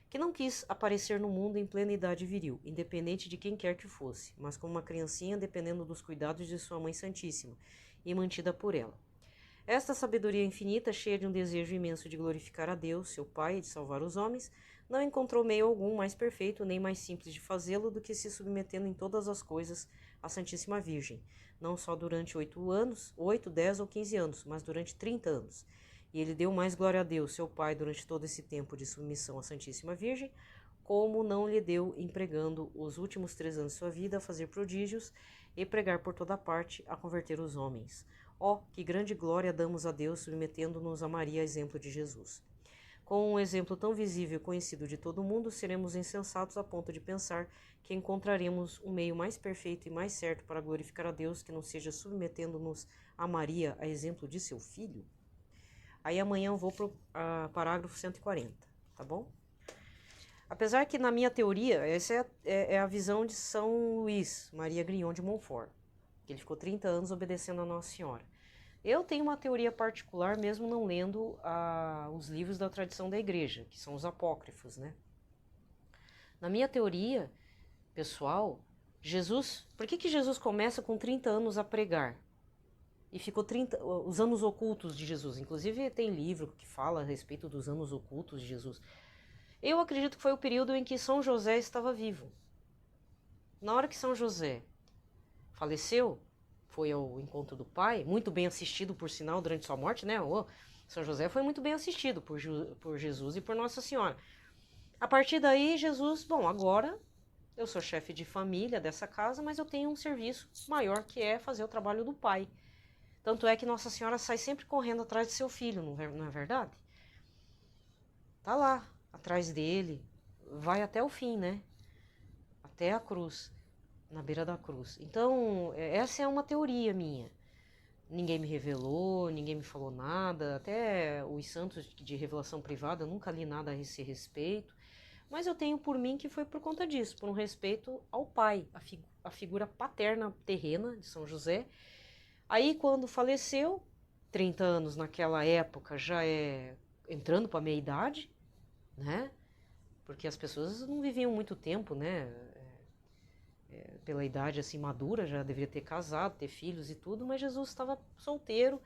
que não quis aparecer no mundo em plena idade viril, independente de quem quer que fosse, mas como uma criancinha dependendo dos cuidados de sua Mãe Santíssima, e mantida por ela. Esta sabedoria infinita, cheia de um desejo imenso de glorificar a Deus, seu Pai, e de salvar os homens, não encontrou meio algum mais perfeito nem mais simples de fazê-lo do que se submetendo em todas as coisas à Santíssima Virgem, não só durante 8, 10 ou 15 anos, mas durante 30 anos. E ele deu mais glória a Deus, seu Pai, durante todo esse tempo de submissão à Santíssima Virgem, como não lhe deu empregando os últimos 3 anos de sua vida a fazer prodígios e pregar por toda parte a converter os homens. Ó, que grande glória damos a Deus submetendo-nos a Maria, exemplo de Jesus. Com um exemplo tão visível e conhecido de todo mundo, seremos insensatos a ponto de pensar que encontraremos um meio mais perfeito e mais certo para glorificar a Deus que não seja submetendo-nos a Maria, a exemplo de seu filho? Aí amanhã eu vou para o parágrafo 140, tá bom? Apesar que na minha teoria, essa é a visão de São Luís Maria Grignon de Montfort, que ele ficou 30 anos obedecendo a Nossa Senhora. Eu tenho uma teoria particular, mesmo não lendo os livros da tradição da igreja, que são os apócrifos, né? Na minha teoria pessoal, Jesus... Por que Jesus começa com 30 anos a pregar? E ficou os anos ocultos de Jesus. Inclusive tem livro que fala a respeito dos anos ocultos de Jesus. Eu acredito que foi o período em que São José estava vivo. Na hora que São José faleceu, foi ao encontro do pai, muito bem assistido, por sinal, durante sua morte, né? São José foi muito bem assistido por Jesus e por Nossa Senhora. A partir daí, Jesus, bom, agora eu sou chefe de família dessa casa, mas eu tenho um serviço maior que é fazer o trabalho do pai. Tanto é que Nossa Senhora sai sempre correndo atrás de seu filho, não é verdade? Tá lá, atrás dele, vai até o fim, né? Até a cruz, na beira da cruz. Então, essa é uma teoria minha. Ninguém me revelou, ninguém me falou nada, até os santos de revelação privada, eu nunca li nada a esse respeito, mas eu tenho por mim que foi por conta disso, por um respeito ao pai, a figura paterna terrena de São José. Aí quando faleceu, 30 anos naquela época já é entrando para a meia-idade, né? Porque as pessoas não viviam muito tempo, né? Pela idade assim madura, já deveria ter casado, ter filhos e tudo, mas Jesus estava solteiro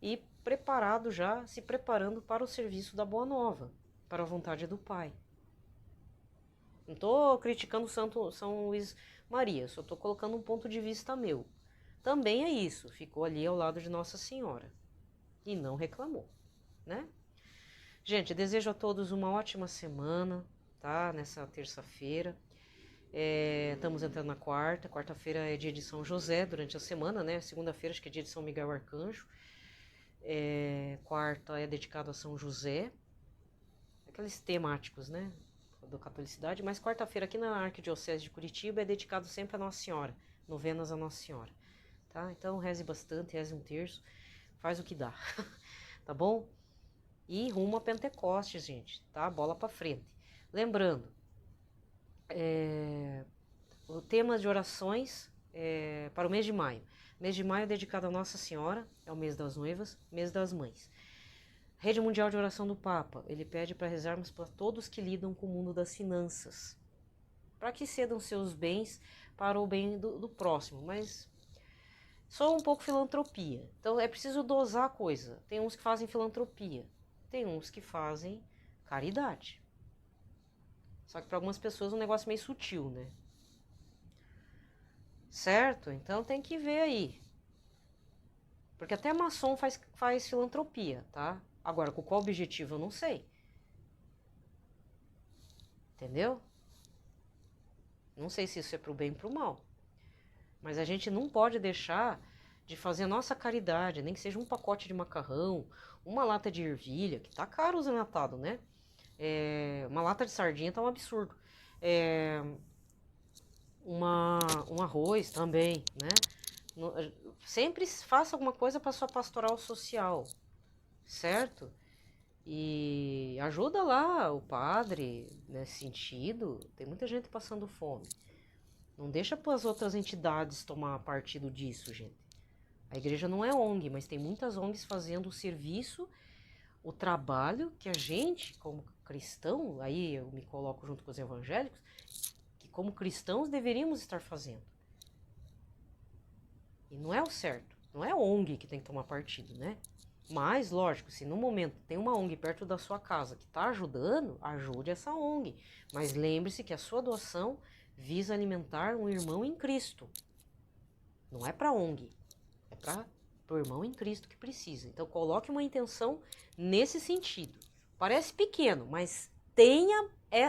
e preparado já, se preparando para o serviço da Boa Nova, para a vontade do Pai. Não estou criticando São Luís Maria, só estou colocando um ponto de vista meu. Também é isso, ficou ali ao lado de Nossa Senhora e não reclamou, né? Gente, desejo a todos uma ótima semana, tá? Nessa terça-feira. Estamos entrando na quarta-feira é dia de São José durante a semana, né? Segunda-feira acho que é dia de São Miguel Arcanjo. Quarta é dedicado a São José, aqueles temáticos, né? Da catolicidade, mas quarta-feira aqui na Arquidiocese de Curitiba é dedicado sempre a Nossa Senhora, novenas a Nossa Senhora, tá? Então reze bastante, reze um terço, faz o que dá, tá bom? E rumo a Pentecostes, gente, tá? Bola pra frente. Lembrando, o tema de orações para o mês de maio. Mês de maio é dedicado a Nossa Senhora, é o mês das noivas, mês das mães. Rede Mundial de Oração do Papa, ele pede para rezarmos para todos que lidam com o mundo das finanças, para que cedam seus bens para o bem do próximo, mas só um pouco filantropia. Então é preciso dosar a coisa. Tem uns que fazem filantropia, tem uns que fazem caridade. Só que para algumas pessoas é um negócio meio sutil, né? Certo? Então tem que ver aí. Porque até maçom faz filantropia, tá? Agora, com qual objetivo eu não sei. Entendeu? Não sei se isso é pro bem ou pro mal. Mas a gente não pode deixar de fazer a nossa caridade, nem que seja um pacote de macarrão, uma lata de ervilha, que tá caro os enlatados, né? Uma lata de sardinha tá um absurdo. Um arroz também, né? Sempre faça alguma coisa para sua pastoral social, certo? E ajuda lá o padre nesse sentido. Tem muita gente passando fome. Não deixa para as outras entidades tomar partido disso, gente. A igreja não é ONG, mas tem muitas ONGs fazendo o serviço, o trabalho que a gente, como cristão, aí eu me coloco junto com os evangélicos, que como cristãos deveríamos estar fazendo. E não é o certo. Não é a ONG que tem que tomar partido, né? Mas, lógico, se no momento tem uma ONG perto da sua casa que está ajudando, ajude essa ONG. Mas lembre-se que a sua doação visa alimentar um irmão em Cristo. Não é para a ONG, é para o irmão em Cristo que precisa. Então coloque uma intenção nesse sentido. Parece pequeno, mas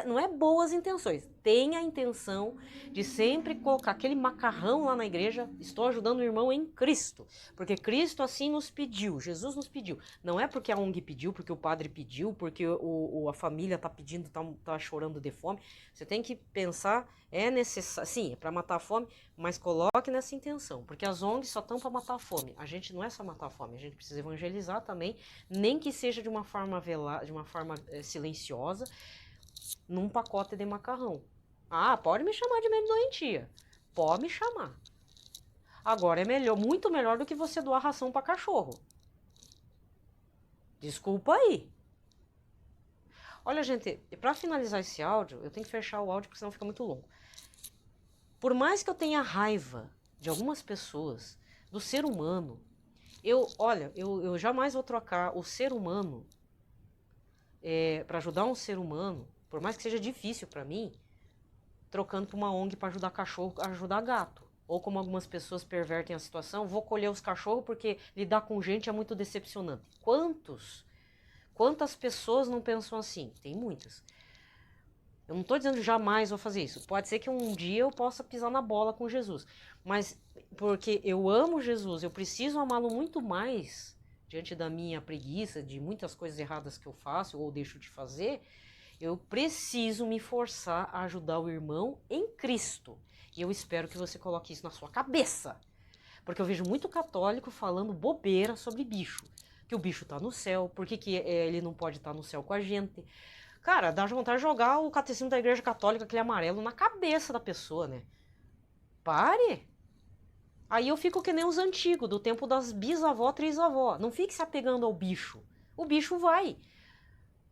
não é boas intenções. Tenha a intenção de sempre colocar aquele macarrão lá na igreja. Estou ajudando o irmão em Cristo. Porque Cristo assim nos pediu, Jesus nos pediu. Não é porque a ONG pediu, porque o padre pediu, porque a família está pedindo, está chorando de fome. Você tem que pensar, é necessário, sim, é para matar a fome, mas coloque nessa intenção. Porque as ONGs só estão para matar a fome. A gente não é só matar a fome, a gente precisa evangelizar também, nem que seja de uma forma velada, de uma forma silenciosa, num pacote de macarrão. Ah, pode me chamar de meio doentia. Pode me chamar. Agora é melhor, muito melhor do que você doar ração para cachorro. Desculpa aí. Olha, gente, para finalizar esse áudio, eu tenho que fechar o áudio porque senão fica muito longo. Por mais que eu tenha raiva de algumas pessoas, do ser humano, eu jamais vou trocar o ser humano para ajudar um ser humano, por mais que seja difícil para mim, trocando para uma ONG para ajudar cachorro, ajudar gato. Ou como algumas pessoas pervertem a situação, vou colher os cachorros porque lidar com gente é muito decepcionante. Quantas pessoas não pensam assim? Tem muitas. Eu não estou dizendo que jamais vou fazer isso. Pode ser que um dia eu possa pisar na bola com Jesus. Mas porque eu amo Jesus, eu preciso amá-lo muito mais diante da minha preguiça, de muitas coisas erradas que eu faço ou deixo de fazer. Eu preciso me forçar a ajudar o irmão em Cristo. E eu espero que você coloque isso na sua cabeça. Porque eu vejo muito católico falando bobeira sobre bicho. Que o bicho tá no céu, por que ele não pode estar no céu com a gente? Cara, dá vontade de jogar o catecismo da Igreja Católica, aquele amarelo, na cabeça da pessoa, né? Pare! Aí eu fico que nem os antigos, do tempo das bisavó, trisavó. Não fique se apegando ao bicho. O bicho vai.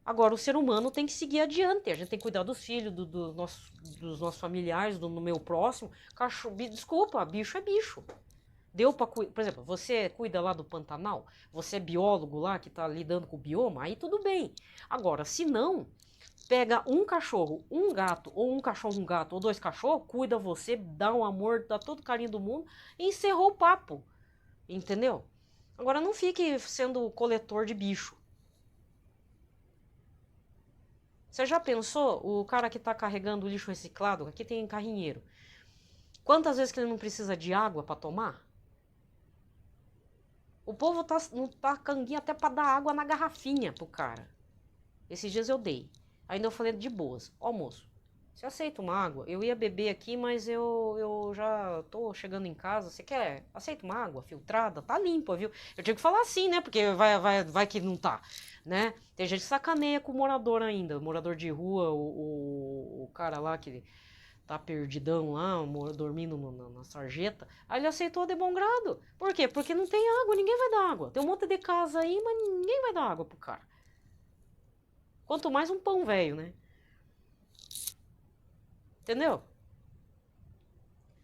Agora, o ser humano tem que seguir adiante. A gente tem que cuidar dos filhos, dos nossos familiares, do meu próximo. Cachorro, desculpa, bicho é bicho. Deu pra cuidar. Por exemplo, você cuida lá do Pantanal, você é biólogo lá que tá lidando com o bioma, aí tudo bem. Agora, se não, pega um cachorro, um gato, ou um cachorro, um gato, ou dois cachorros, cuida você, dá um amor, dá todo o carinho do mundo e encerrou o papo. Entendeu? Agora não fique sendo coletor de bicho. Você já pensou o cara que tá carregando o lixo reciclado? Aqui tem carrinheiro. Quantas vezes que ele não precisa de água para tomar? O povo não tá canguinha até para dar água na garrafinha pro cara. Esses dias eu dei. Ainda eu falei de boas. Ó, moço, você aceita uma água? Eu ia beber aqui, mas eu já tô chegando em casa. Você quer? Aceita uma água filtrada? Tá limpa, viu? Eu tinha que falar assim, né? Porque vai que não tá, né? Tem gente que sacaneia com o morador ainda. O morador de rua, o cara lá que tá perdidão lá, dormindo na sarjeta. Aí ele aceitou de bom grado. Por quê? Porque não tem água, ninguém vai dar água. Tem um monte de casa aí, mas ninguém vai dar água pro cara. Quanto mais um pão velho, né? Entendeu?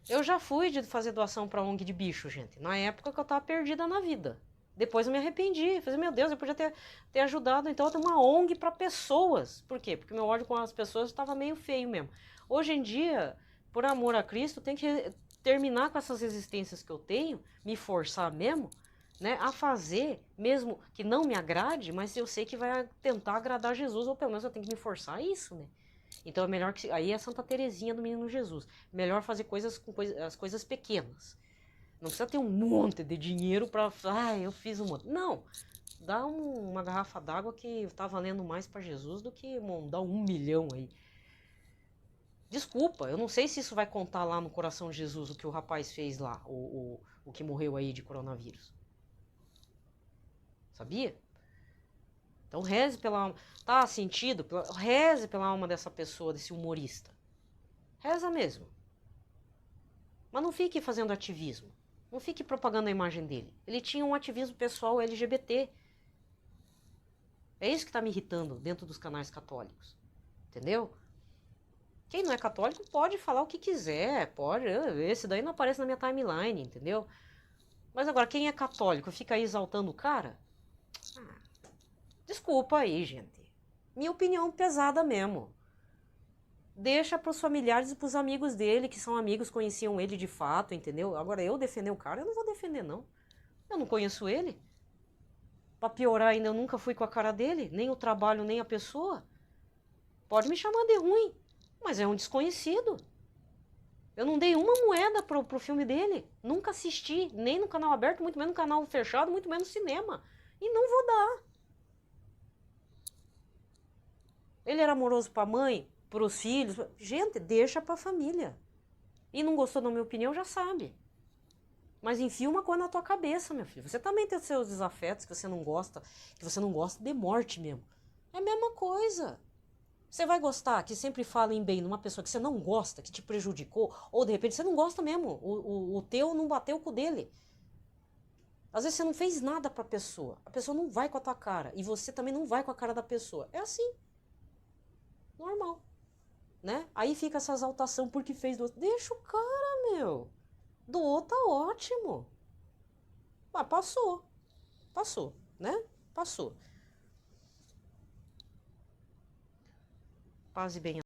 Eu já fui de fazer doação pra ONG de bicho, gente. Na época que eu tava perdida na vida. Depois eu me arrependi. Falei, meu Deus, eu podia ter ajudado. Então eu tenho uma ONG pra pessoas. Por quê? Porque meu ódio com as pessoas estava meio feio mesmo. Hoje em dia, por amor a Cristo, tem que terminar com essas resistências que eu tenho, me forçar mesmo, né, a fazer, mesmo que não me agrade, mas eu sei que vai tentar agradar Jesus, ou pelo menos eu tenho que me forçar a isso, né? Então é melhor que. Aí é Santa Terezinha do Menino Jesus. Melhor fazer coisas com as coisas pequenas. Não precisa ter um monte de dinheiro pra. Ah, eu fiz um monte. Não. Dá uma garrafa d'água que tá valendo mais pra Jesus do que dar 1 milhão aí. Desculpa, eu não sei se isso vai contar lá no coração de Jesus o que o rapaz fez lá, o que morreu aí de coronavírus. Sabia? Então reze pela alma. Tá sentido? Reze pela alma dessa pessoa, desse humorista. Reza mesmo. Mas não fique fazendo ativismo. Não fique propagando a imagem dele. Ele tinha um ativismo pessoal LGBT. É isso que está me irritando dentro dos canais católicos. Entendeu? Quem não é católico pode falar o que quiser. Pode. Esse daí não aparece na minha timeline, entendeu? Mas agora, quem é católico fica aí exaltando o cara? Desculpa aí, gente. Minha opinião pesada mesmo. Deixa pros familiares e pros amigos dele, que são amigos, conheciam ele de fato, entendeu? Agora eu defender o cara, eu não vou defender, não. Eu não conheço ele. Pra piorar ainda, eu nunca fui com a cara dele, nem o trabalho, nem a pessoa. Pode me chamar de ruim, mas é um desconhecido. Eu não dei uma moeda pro filme dele. Nunca assisti, nem no canal aberto, muito menos no canal fechado, muito menos no cinema. E não vou dar. Ele era amoroso pra mãe, pros filhos. Gente, deixa pra família. E não gostou da minha opinião, já sabe. Mas enfia uma coisa na tua cabeça, meu filho. Você também tem os seus desafetos que você não gosta de morte mesmo. É a mesma coisa. Você vai gostar que sempre falem bem numa pessoa que você não gosta, que te prejudicou, ou de repente você não gosta mesmo, o teu não bateu com o dele. Às vezes você não fez nada pra pessoa, a pessoa não vai com a tua cara, e você também não vai com a cara da pessoa. É assim. Normal. Né? Aí fica essa exaltação porque fez do outro. Deixa o cara, meu. Doou, tá ótimo. Mas passou. Passou, né? Passou. Paz e bem.